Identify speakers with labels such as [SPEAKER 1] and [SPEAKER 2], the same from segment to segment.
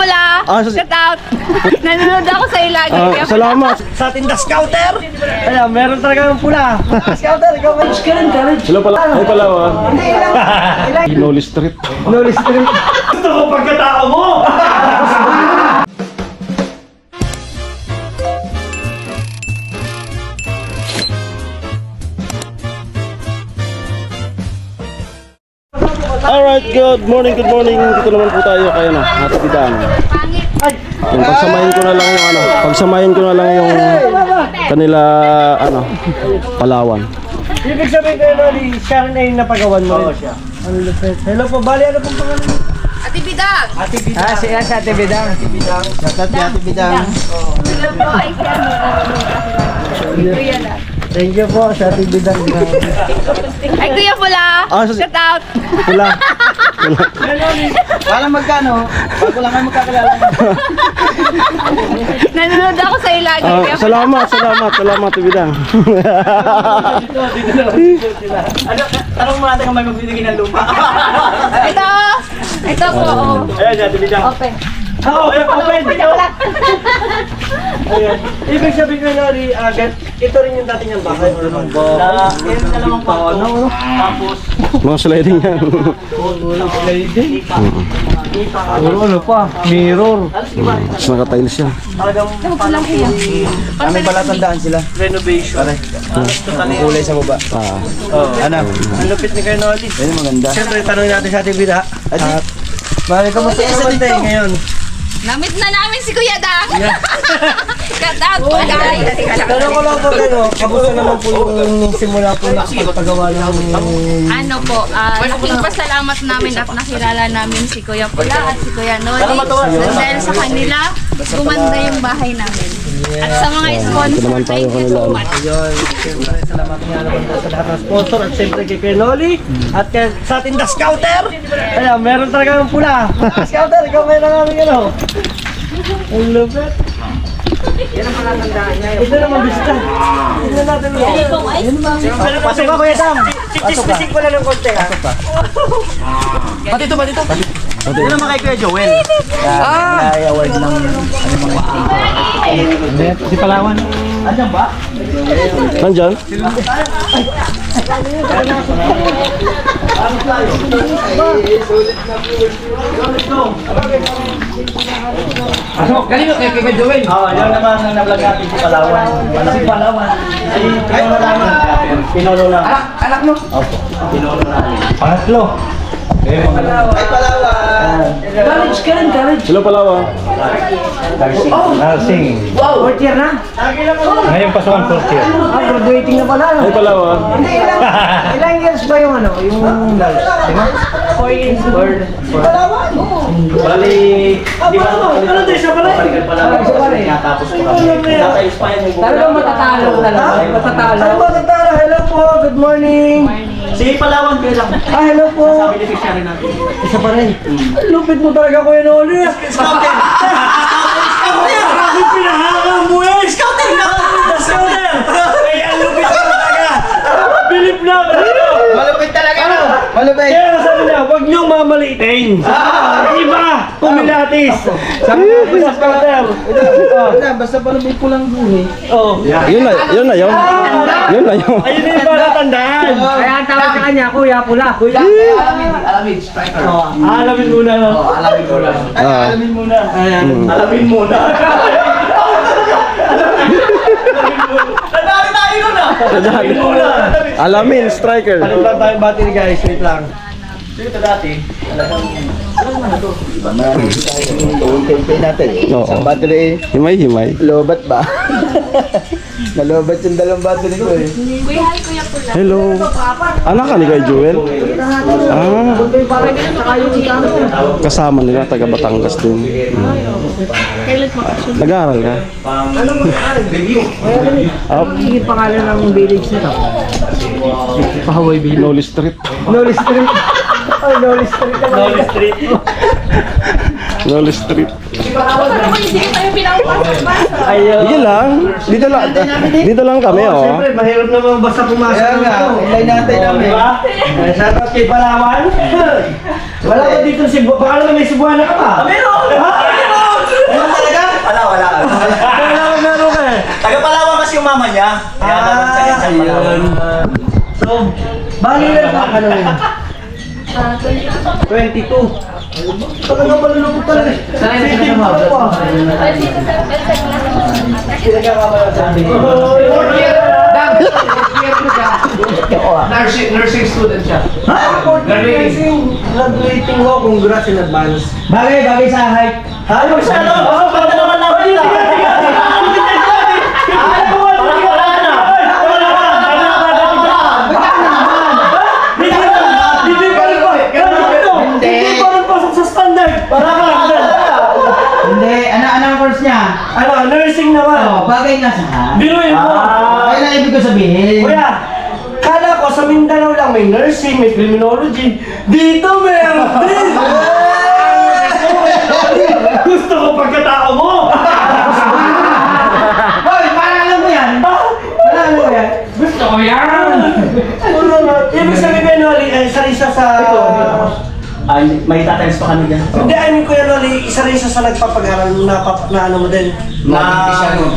[SPEAKER 1] pula. Shout out. Nanonood ako sa ilagi.
[SPEAKER 2] Salamat.
[SPEAKER 3] Sa ating The Scouter. Ayan, meron talaga ng pula. Scouter, ikaw may courage.
[SPEAKER 2] Hello pala. Ay pala Noli Street.
[SPEAKER 3] Noli Street. Gusto ko pagkatao mo.
[SPEAKER 2] Alright, good morning. Dito naman po tayo kay Ate Bidang. Pagsamahin ko na lang yung kanila Palawan.
[SPEAKER 3] Ibig sabihin kayo Noli, siya rin ay napagawan mo. Hello po, bali ano pong pangalan?
[SPEAKER 1] Ate Bidang.
[SPEAKER 3] Si Ate Bidang. Ate Bidang.
[SPEAKER 1] Hello po, ay Kuya na.
[SPEAKER 3] Thank you po sa Ate Bidang.
[SPEAKER 1] Ay Kuya Pula. Shout out.
[SPEAKER 2] Pula.
[SPEAKER 3] Wala magkano? Bago lang kayo magkakilala.
[SPEAKER 1] Nanonood ako sa ilagi.
[SPEAKER 2] Salamat Ate Bidang.
[SPEAKER 3] Tanong mo natin kung may magbibigay ng lupa.
[SPEAKER 1] Ito po.
[SPEAKER 3] Ayan, Ate Bidang.
[SPEAKER 1] Open.
[SPEAKER 3] Open! Ayan. Ibig sabihin ko Noli, ito rin yung dati niyang bahay. Meron na lamang paano. Tapos,
[SPEAKER 2] Mga sliding yan.
[SPEAKER 3] sliding. Ano pa? Mirror.
[SPEAKER 2] Tapos naka-tiles yan.
[SPEAKER 3] Kami pala tandaan sila. Renovation. Ang kulay sa baba. Ano? Ang lupit ni Kuya Noli.
[SPEAKER 2] Ayun, maganda.
[SPEAKER 3] Siyempre, tanongin natin sa Ate Bida. At, Mari, kamusta naman tayo ngayon?
[SPEAKER 1] Namit na namin si Kuya Dang. Shout out po guys.
[SPEAKER 3] Tanong ko lang po kamusta naman po yung simula po na pagpagawa ng...
[SPEAKER 1] Ano po, laking pasalamat namin at nakilala namin si Kuya Pula at si Kuya Noli. Dahil sa kanila, gumanda yung bahay namin. At sa mga sponsor, thank you so much.
[SPEAKER 3] Ayun, siyempre, salamat nga naman po sa lahat ng sponsor at siyempre kay Kuya Noli at sa ating The Scouter. Ayan, meron talaga ng pula. Scouter, ikaw may nangaming ano. Ang lupit. Yan ang palatandaan niya. Ito naman bista. Tignan natin mo. Pasok ka Kuya Sam. Chichis-pisik ko lang ng konti. Pasok ka. Pati ito. Ito naman kay Kuya Joel. Award ng si Palawan. Andiyan ba?
[SPEAKER 2] Nandyan?
[SPEAKER 3] Kanino kay Kuya Joel? Yan naman ang na-vlog natin si Palawan. Si Palawan. Pinolo namin. Pinolo namin. Anak mo? Opo. Pinolo namin. Pangatlo. Ay, Palawan. Courage.
[SPEAKER 2] Hello Palawan.
[SPEAKER 3] Nursing. Wow, fourth year na? Ngayon pa sa fourth year. Graduating na pala.
[SPEAKER 2] Ay Palawan.
[SPEAKER 3] Ilang years ba yung nurse? 4 years. Palawan? Bali, di ba? Ano tayo sa pala? Tapos ko kami. Talagang matatalo. Matatalo. Hello po, good morning. Si Palawan kayo lang. Hello po. Sa beneficiary natin. Isa pa rin. Lupit mo talaga Kuya Noli. Scouter! Bakit pinahanga mo eh? Scouter! Scouter! Ay, ang lupit mo talaga. Bilip na. Malupit talaga. Malupit. Kaya sabi niya, huwag niyong mamaliitin. Iba, pumilatis. Sabi niya, sa Scouter. Basta pala may pulang guhi.
[SPEAKER 2] Yun na yun.
[SPEAKER 3] Ayun na yung palatandaan.
[SPEAKER 4] Kaya ang tawag sa kanya, Kuya Pula.
[SPEAKER 3] Alamin, striker. Alamin muna. Alamin muna. Alamin muna. Nadali tayo nun Alamin muna.
[SPEAKER 2] Alamin, striker.
[SPEAKER 3] Ano lang tayong battery guys, wait lang. Dito dati, Tuwing natin eh.
[SPEAKER 2] Oo.
[SPEAKER 3] Isang battery eh.
[SPEAKER 2] Himay.
[SPEAKER 3] Lobat ba? Nalobat yung dalawang battery ko eh.
[SPEAKER 1] Kuya Pula.
[SPEAKER 2] Hello. Anak ka ni Kuya Joel? Kasama nila, taga Batangas din. Nag-aaral ka?
[SPEAKER 4] Hindi pangalan ng village nito.
[SPEAKER 2] Pahaway Village. Noli Street.
[SPEAKER 3] Noli Street. Ay, Noli Street. Noli Street.
[SPEAKER 2] Noli Street.
[SPEAKER 1] Hindi tayo pinapasok ba?
[SPEAKER 2] Sige lang. Dito lang kami, oh.
[SPEAKER 3] Siyempre, mahirap naman basta pumasok. Kaya nga, ilay natin namin. Shoutout kay Palawan. Wala ko dito si baka naman may Cebuana ka ba? Meron! Ayun. So, bali na pa ka naman. 22. Talaga malulupot talaga.
[SPEAKER 4] Sanay na ka naman. Nursing student siya.
[SPEAKER 3] Graduating ho, congrats in advance.
[SPEAKER 4] Bagay sa height.
[SPEAKER 3] Ano siya no? Pagka naman namin yun. Hindi pa rin pasok sa standard.
[SPEAKER 4] Hindi, anong course niya?
[SPEAKER 3] Ano, nursing naman.
[SPEAKER 4] Bagay nga sa height.
[SPEAKER 3] Biruin mo.
[SPEAKER 4] Ay, na ibig ko sabihin.
[SPEAKER 3] Kuya, kala ko sa Mindanao lang may nursing, may criminology. Dito meron din! Gusto ko pagkatao mo!
[SPEAKER 4] Hoy, paalala mo yan. Paalala mo yan. Gusto ko yan.
[SPEAKER 3] Ibig sabihin, Noli, isa sa...
[SPEAKER 2] May tatayos pa kami dyan.
[SPEAKER 3] Hindi, I mean, Kuya Noli, isa rin siya sa nagpapag-aral na ano mo din.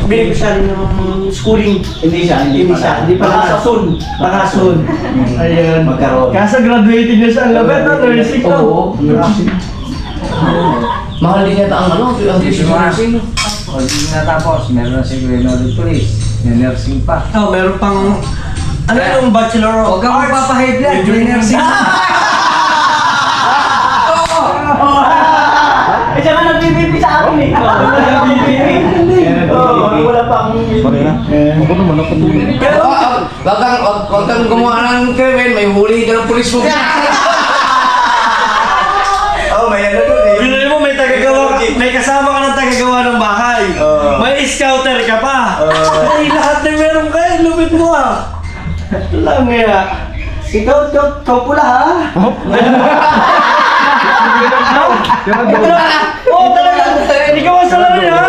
[SPEAKER 3] Beneficiary ng schooling.
[SPEAKER 2] Hindi siya.
[SPEAKER 3] Hindi pa nakasun. Nakasun. Ayun.
[SPEAKER 2] Magkaroon.
[SPEAKER 3] Kaso graduating na siya. Ang labet na, nursing to.
[SPEAKER 4] Oo.
[SPEAKER 5] Mahal din yata ang ano, ang nursing.
[SPEAKER 4] O, hindi natapos. Meron na si Grenoble Police. May nursing pa.
[SPEAKER 3] Oh, meron pang... Ano yung Bachelor of
[SPEAKER 4] Huwag kang
[SPEAKER 3] Arts?
[SPEAKER 4] magpapahid yan. May nursing.
[SPEAKER 3] Eh, siya nga nag-BBB sa akin eh. Wala pa akong
[SPEAKER 2] Ako naman, ako naman.
[SPEAKER 3] Pero,
[SPEAKER 5] Wag kang gumawa ng Kevin, may huli ka ng pulis mo.
[SPEAKER 2] May ano doon eh.
[SPEAKER 3] Binuwi mo, may kasama ka ng tagagawa ng bahay. May scouter ka pa. Ay, lahat na meron ka eh. Lupit mo ah. Lang nga. Ikaw pula ha? Oo, talaga. Ikaw ang salamin ha?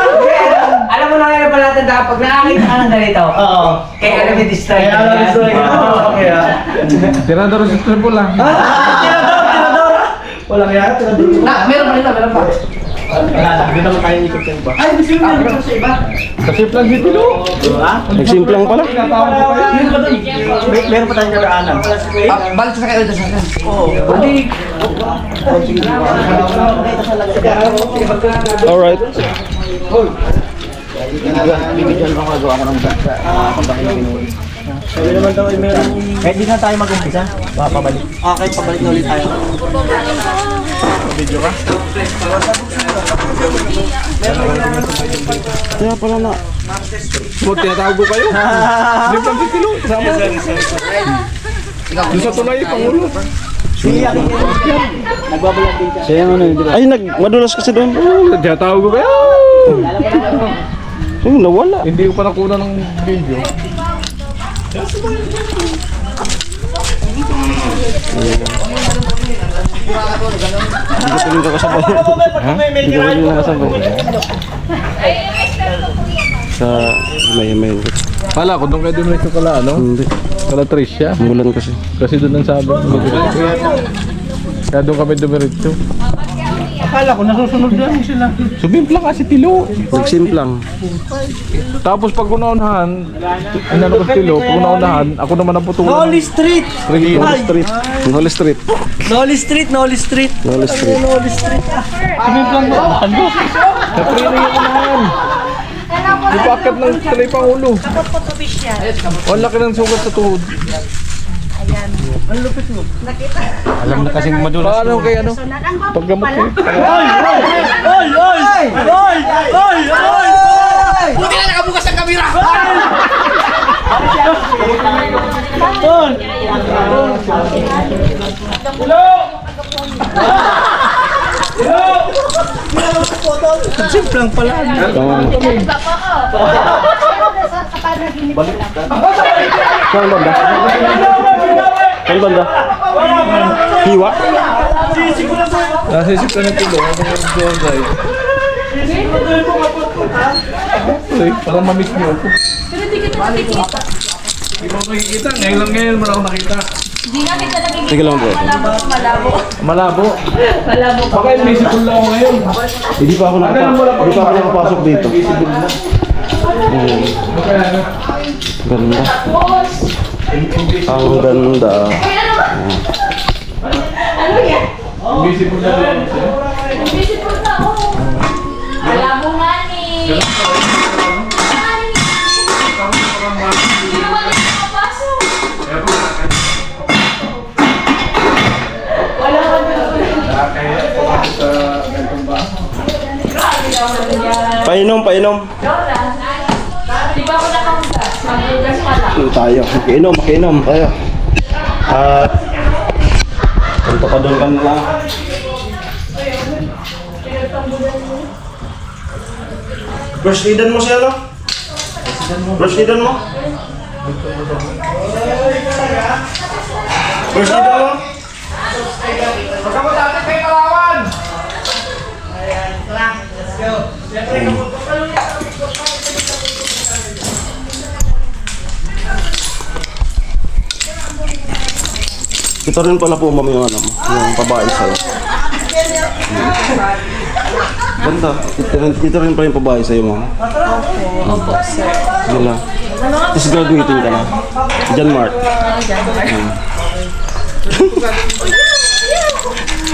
[SPEAKER 4] Alam mo na ngayon pala natin pag nakakita ka ng ganito.
[SPEAKER 3] Oo.
[SPEAKER 4] Kaya alam ni distract.
[SPEAKER 3] Kaya alam gusto na okay ha?
[SPEAKER 2] Tirador sa triple lang.
[SPEAKER 3] Tinador. Walang yan, tinador.
[SPEAKER 5] Meron pa.
[SPEAKER 3] Wala na, hindi naman tayo ikot yung iba.
[SPEAKER 4] Ay, gusto mo meron sa iba?
[SPEAKER 2] Kasi plan dito no. Nagsimplang pala.
[SPEAKER 3] Meron pa tayong kadaanan.
[SPEAKER 5] Balik sa kayo sa akin.
[SPEAKER 2] Alright.
[SPEAKER 3] Sabi naman daw ay meron... Kahit di na tayo mag-umpisa, baka pabalik. Kahit pabalik na ulit tayo. Video ka?
[SPEAKER 2] Kaya pala na. Tinatawag ko kayo. Hindi pa kilo. Sama. Doon sa tulay, Pangulo.
[SPEAKER 3] Nagbabalag din siya.
[SPEAKER 2] Siya ano yun. Ay, madulas kasi doon. Tinatawag ko kayo. Ay, nawala. Hindi ko pa nakuha ng video. Hindi ko tuloy kakasabay. Ha? Hindi ko tuloy kakasabay. Sa may. Pala, kung doon kayo dumiretso pala, ano? Hindi. Pala Tricia. Mulan kasi. Kasi doon ang sabi. Kaya doon kami dumiretso.
[SPEAKER 3] Akala ko nasusunod lang sila.
[SPEAKER 2] Sumimplang kasi tilo. Nagsimplang. Tapos pag unaunahan, inano ko tilo, pag unaunahan, ako naman ang putulan.
[SPEAKER 3] Noli Street!
[SPEAKER 2] Noli Street. Noli Street.
[SPEAKER 3] Noli Street, Noli Street.
[SPEAKER 2] Noli Street.
[SPEAKER 3] Noli Street.
[SPEAKER 2] Sumimplang ba? Ano? Siyempre na yung unahan. Di pa akit ng talay Pangulo. Ang laki ng sugat sa tuhod.
[SPEAKER 3] Ang lupit mo.
[SPEAKER 2] Alam na kasing madulas. Paano kay ano? Paggamot ko.
[SPEAKER 3] Oy!
[SPEAKER 5] Buti na nakabukas ang kamera!
[SPEAKER 3] Simplang pala.
[SPEAKER 2] Saan banda? Saan banda? Hiwa? Nasisip ka ng tilo. Ay, parang mamiss niyo ako.
[SPEAKER 1] Pero di kita nakikita.
[SPEAKER 2] Hindi mo makikita. Ngayon mo na ako nakita.
[SPEAKER 1] Di na kita nakikita.
[SPEAKER 2] Sige lang bro.
[SPEAKER 1] Malabo.
[SPEAKER 2] Malabo.
[SPEAKER 1] Malabo.
[SPEAKER 2] Baka invisible lang ako ngayon. Hindi pa ako nakapasok dito. Ganda.
[SPEAKER 6] Ang ganda.
[SPEAKER 2] Invisible na lang siya.
[SPEAKER 1] Visible na ako. Wala mo nga ni. Hindi naman rin makapasok. Wala ka na.
[SPEAKER 6] Painom.
[SPEAKER 1] Di ba ako nakahugas? Maghugas pala.
[SPEAKER 6] Tayo. Makiinom tayo. At punta pa doon ka na lang. First aidan mo siya, no? First aidan mo? First aidan mo?
[SPEAKER 5] Pagkamot natin kay Palawan!
[SPEAKER 6] Ito rin pala po mami yung ano mo, yung babae sa'yo. Ganda. Ito rin pala yung babae sa'yo, mama.
[SPEAKER 1] Opo, sir.
[SPEAKER 6] Yun lang. Tapos graduating ka na. Jan Mark.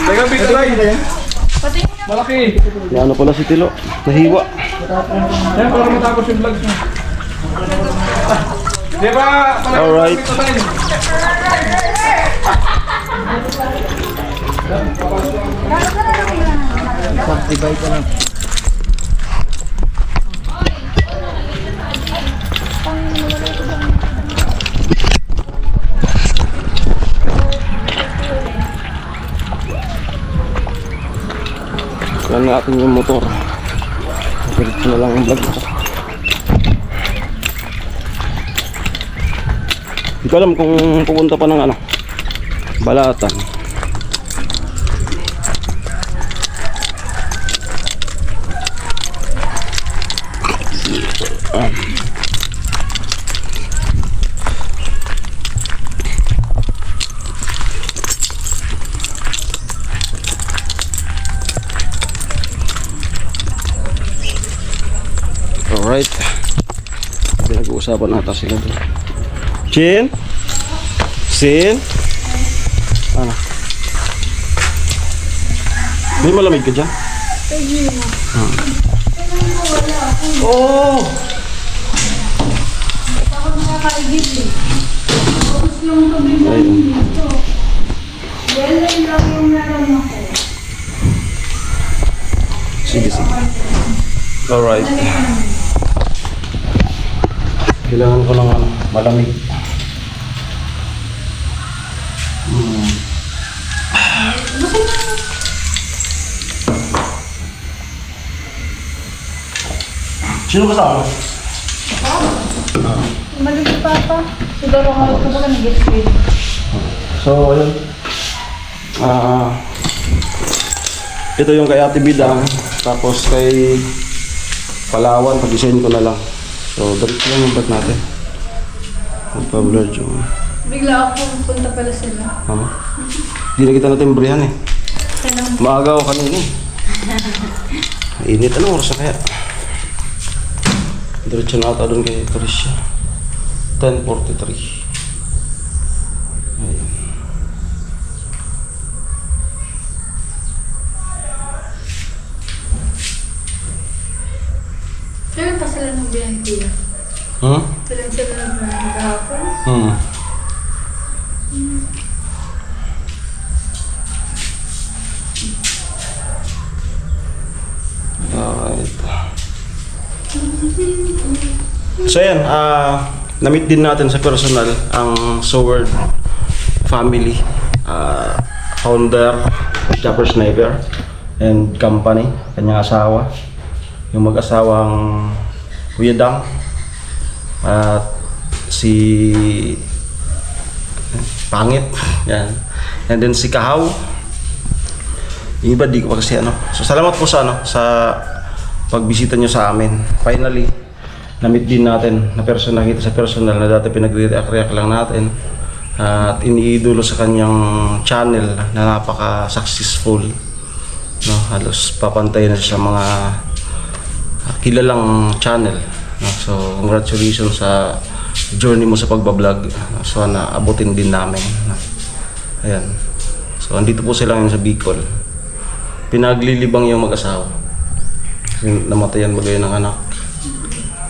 [SPEAKER 2] Teka, big line. Malaki.
[SPEAKER 6] May ano pala si Tilo. Nahiwa.
[SPEAKER 2] Yan, para matapos yung vlog niya. Di ba?
[SPEAKER 6] Alright.
[SPEAKER 3] Subdivide ka lang.
[SPEAKER 6] Kailan natin yung motor. Diretso na lang ang vlog ko. Hindi ko alam kung pupunta pa ng ano, Balatan. Alright. Pinag-uusapan nata sila doon. Chin? Sin? Ano? May malamig ka dyan?
[SPEAKER 3] Oh!
[SPEAKER 6] Ayun. Sige. Alright. Kailangan ko ng ano, malamig. Sino kasama?
[SPEAKER 1] Umalis si Papa. Siguro nga ito ba nag-get paid?
[SPEAKER 6] So, ayun. Ito yung kay Ate Bidang. Tapos kay Palawan, pag-design ko na lang. So, diretso lang yung bag natin. Magpa-blur yung...
[SPEAKER 1] Bigla ako punta pala sila.
[SPEAKER 6] Mama? Hindi na kita natin brihan eh. Maaga ako kanina eh. Init. Anong oras na kaya? Diretso na ata doon kay Tricia. 10:43. Ayun.
[SPEAKER 1] Kailan pa sila nang biyahe kuya? Kailan sila nang biyahe kahapon?
[SPEAKER 6] Alright. So yan, na-meet din natin sa personal ang Sword family, founder, Japper Sniper and company, kanyang asawa, yung mag-asawang Kuya Dang at si Pangit, yan, and then si Kahaw. Yung iba di ko pa kasi ano. So salamat po sa ano, sa pagbisita nyo sa amin. Finally, na-meet din natin na personal, nakita sa personal na dati pinag-react lang natin at iniidolo sa kanyang channel na napaka-successful, no? Halos papantay na siya sa mga kilalang channel, no? So congratulations sa journey mo sa pagbablog. Sana abutin din namin. Ayan. So, andito po sila ngayon sa Bicol. Pinaglilibang yung mag-asawa. Kasi namatayan magayon ng anak.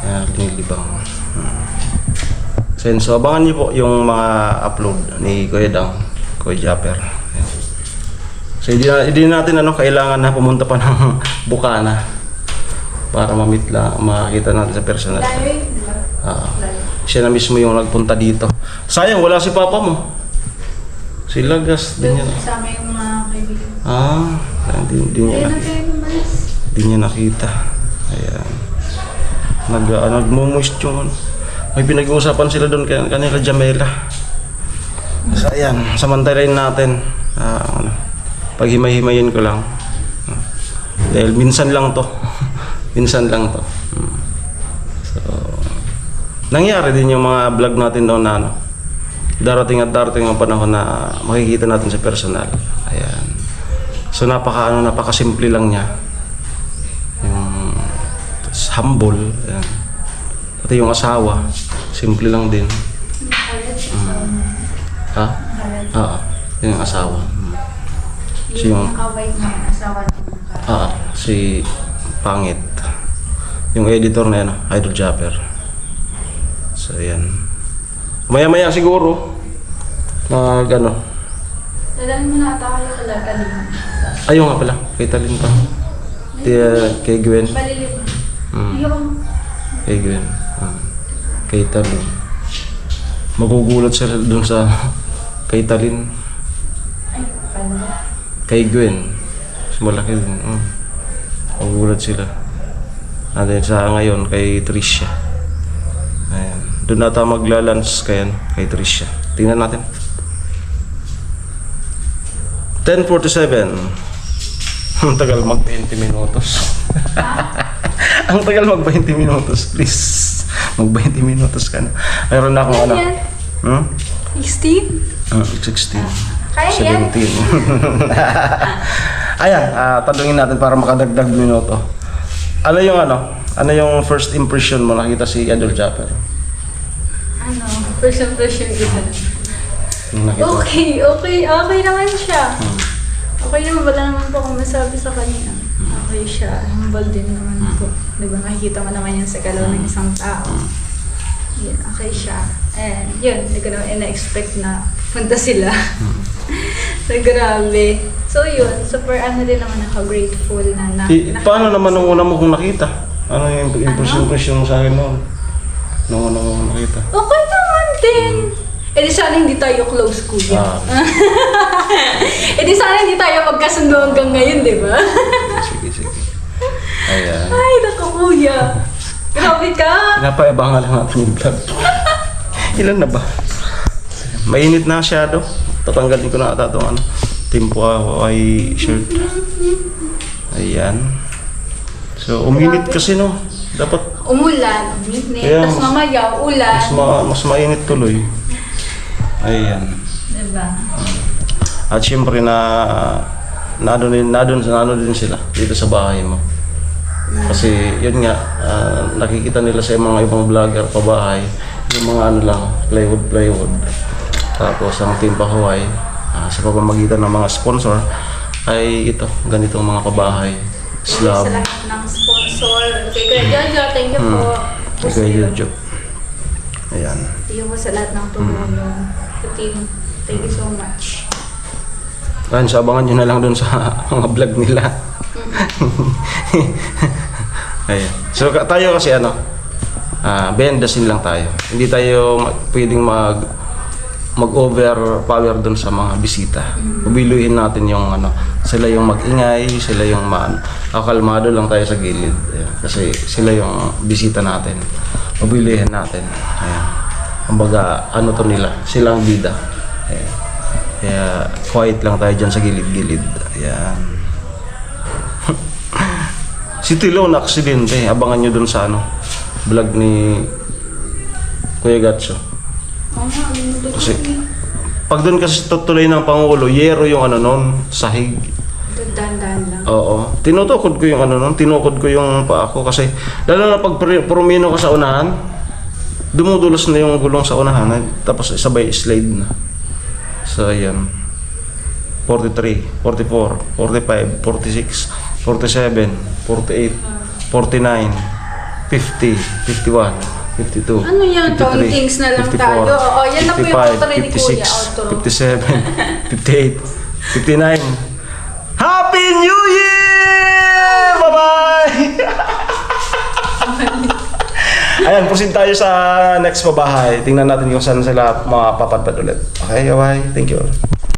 [SPEAKER 6] Kaya linilibang. So, abangan niyo po yung mga upload ni Kuya Dang, Kuya Japper. Ayan. So, hindi natin kailangan na pumunta pa ng Bukana para makita natin sa personal. Siya na mismo yung nagpunta dito. Sayang, wala si Papa mo. Si Lagas, din niya.
[SPEAKER 1] Kasama yung mga kaibigan.
[SPEAKER 6] Di niya nakita. Ayan. Nagmumuist yung may pinag-uusapan sila doon kanila Jamela. So, ayan, samantalain natin. Paghimay-himayin ko lang. Dahil minsan lang to. Minsan lang to. So, nangyari din yung mga vlog natin doon na darating ang panahon na makikita natin sa personal. Ayan. So napaka-simple lang niya. Yung humble. Ayan. Pati yung asawa, simple lang din. Ha? Oo. Yung asawa. Si yung si Pangit. Yung editor na yan, Idol Japper. So ayan. Maya-maya siguro
[SPEAKER 1] Dadalhin mo na ata kayo kala Talin.
[SPEAKER 6] Ayaw nga pala, kay Talin pa. Kay Gwen.
[SPEAKER 1] Balilip.
[SPEAKER 6] Kay Gwen. Kay Talin. Magugulat sila dun sa kay Talin. Kay Gwen. Mas malaki din. Magugulat sila. At sa ngayon, kay Tricia. Ayan. Doon nata maglalans kay Tricia. Tingnan natin. 10:47. Ang tagal mag 20 minutos. Ang tagal mag 20 minutos, please. Mag 20 minutos ka na. Mayroon na akong ano.
[SPEAKER 1] 16?
[SPEAKER 6] 16.
[SPEAKER 1] Kaya yan.
[SPEAKER 6] 17. Ayan, tanungin natin para makadagdag minuto. Ano yung first impression mo nakita si Idol Japper?
[SPEAKER 1] First impression kita. Okay naman siya. Okay naman, wala naman po akong masabi sa kanya. Okay siya, humble din naman po. Diba, nakikita mo naman yan sa galaw ng isang tao. Yun, okay siya. And yun, hindi ko naman ina-expect na punta sila. So, grabe. So yun, super din naman ako grateful na
[SPEAKER 6] paano naman nung una mo kung nakita? Ano yung impression mo sa akin noon? Nung una mo nakita?
[SPEAKER 1] Okay naman din. Di sana hindi tayo close, kuya. Di sana hindi tayo magkasundo hanggang ngayon, di ba?
[SPEAKER 6] Sige. Ayan.
[SPEAKER 1] Ay, naku, kuya. Grabe ka.
[SPEAKER 6] Pinapaibangan lang natin yung vlog. Ilan na ba? Mainit na masyado. Tatanggalin ko na ata itong Timpo ay shirt. Ayan. So, uminit kasi no. Dapat
[SPEAKER 1] Umulan, uminit,
[SPEAKER 6] kaya
[SPEAKER 1] tapos mamaya ulan.
[SPEAKER 6] mas mainit tuloy. Ayan.
[SPEAKER 1] Diba?
[SPEAKER 6] At syempre nado din sila dito sa bahay mo. Kasi yun nga, nakikita nila sa mga ibang vlogger pa bahay, yung mga plywood. Tapos ang Team Pahuay, sa pamamagitan ng mga sponsor, ay ito, ganitong mga pabahay. Slab.
[SPEAKER 1] Sa lahat ng sponsor. Kay Kuya Jojo, thank you po.
[SPEAKER 6] Kay Jojo. Ayan.
[SPEAKER 1] Thank you po sa lahat ng tumulong. Team, thank you so much.
[SPEAKER 6] Ayan, so abangan nyo na lang dun sa mga vlog nila. Ayan. So tayo kasi bendasin lang tayo. Hindi tayo pwedeng mag-overpower dun sa mga bisita. Ubiluhin natin yung sila yung mag-ingay, sila yung kalmado lang tayo sa gilid. Ayan. Kasi sila yung bisita natin. Ubiluhin natin. Ayan. Kumbaga, to nila, silang bida. Ayan. Kaya quiet lang tayo dyan sa gilid-gilid. Ayan. Si Tilo na aksidente. Abangan nyo dun sa vlog ni Kuya Gatso. Kasi pag dun kasi tutuloy ng Pangulo, yero yung sahig.
[SPEAKER 1] Dandan lang.
[SPEAKER 6] Oo. Tinutukod ko yung tinukod ko yung paa ko kasi lalo na pag promino ka sa unahan, dumudulos na yung gulong sa unahan, tapos sabay slide na. So, ayan. 43, 44, 45, 46, 47, 48, 49, 50, 51, 52,
[SPEAKER 7] Ano yan?
[SPEAKER 6] 53,
[SPEAKER 7] Countings na lang
[SPEAKER 6] 54,
[SPEAKER 7] tayo. Oo, yan na po yung
[SPEAKER 6] 55,
[SPEAKER 7] outro ni Kuya.
[SPEAKER 6] 56, 57, 58, 59. Happy New Year! Bye-bye! Ayan, proceed tayo sa next pabahay. Tingnan natin kung saan sila mapapadpad ulit. Okay, bye-bye. Thank you.